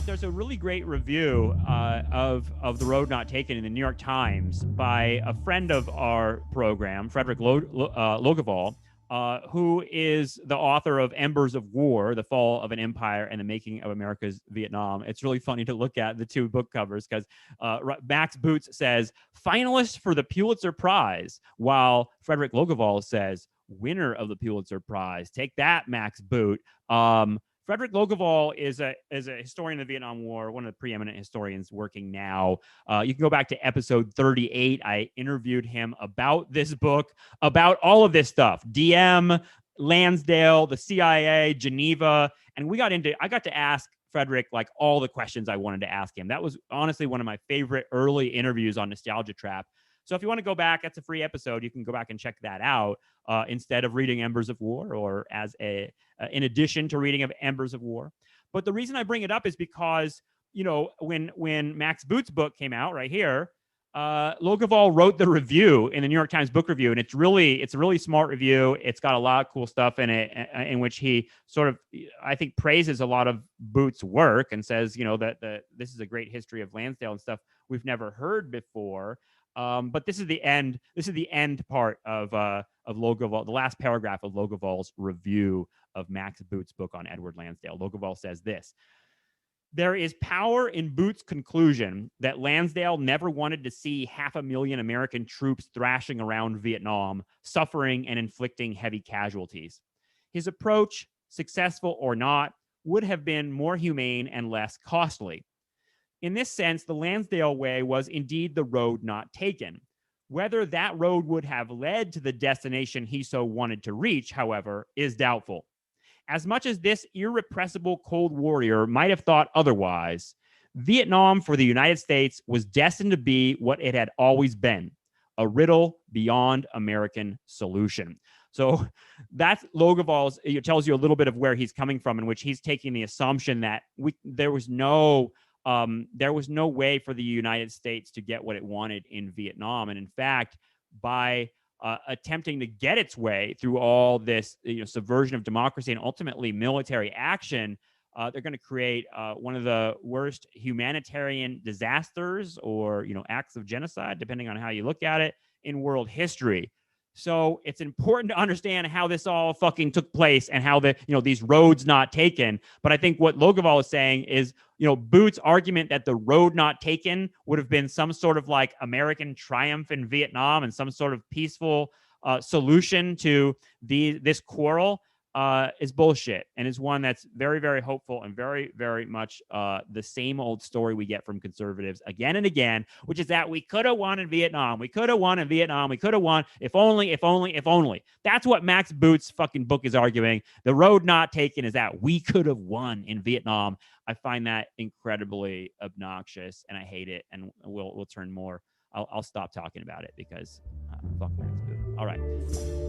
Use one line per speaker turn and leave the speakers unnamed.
there's a really great review of The Road Not Taken in the New York Times by a friend of our program, Frederick Logeval, who is the author of Embers of War, The Fall of an Empire and the Making of America's Vietnam. It's really funny to look at the two book covers because Max Boots says, finalist for the Pulitzer Prize, while Frederick Logeval says, winner of the Pulitzer Prize. Take that, Max Boot. Frederick Logeval is a historian of the Vietnam War, one of the preeminent historians working now. You can go back to episode 38. I interviewed him about this book, about all of this stuff, DM, Lansdale, the CIA, Geneva, and I got to ask Frederick like all the questions I wanted to ask him. That was honestly one of my favorite early interviews on Nostalgia Trap. So if you want to go back, that's a free episode. You can go back and check that out instead of reading Embers of War, or in addition to reading of Embers of War. But the reason I bring it up is because, when Max Boot's book came out right here, Logeval wrote the review in the New York Times Book Review, and it's a really smart review. It's got a lot of cool stuff in it, in which he sort of, I think, praises a lot of Boot's work and says, that this is a great history of Lansdale and stuff we've never heard before. But this is the end. This is the end part of Logeval, the last paragraph of Logeval's review of Max Boot's book on Edward Lansdale. Logeval says this: there is power in Boot's conclusion that Lansdale never wanted to see 500,000 American troops thrashing around Vietnam, suffering and inflicting heavy casualties. His approach, successful or not, would have been more humane and less costly. In this sense, the Lansdale way was indeed the road not taken. Whether that road would have led to the destination he so wanted to reach, however, is doubtful. As much as this irrepressible Cold Warrior might have thought otherwise, Vietnam for the United States was destined to be what it had always been, a riddle beyond American solution. So that's Logeval's. It tells you a little bit of where he's coming from, in which he's taking the assumption that there was no way for the United States to get what it wanted in Vietnam. And in fact, by attempting to get its way through all this subversion of democracy and ultimately military action, they're going to create one of the worst humanitarian disasters or acts of genocide, depending on how you look at it, in world history. So it's important to understand how this all fucking took place and how these roads not taken. But I think what Logeval is saying is, Boot's argument that the road not taken would have been some sort of like American triumph in Vietnam and some sort of peaceful solution to this quarrel is bullshit, and is one that's very, very hopeful and very, very much the same old story we get from conservatives again and again, which is that we could have won in Vietnam. We could have won in Vietnam. We could have won if only, if only, if only. That's what Max Boot's fucking book is arguing. The road not taken is that we could have won in Vietnam. I find that incredibly obnoxious, and I hate it. And we'll turn more. I'll stop talking about it because fuck Max Boot. All right.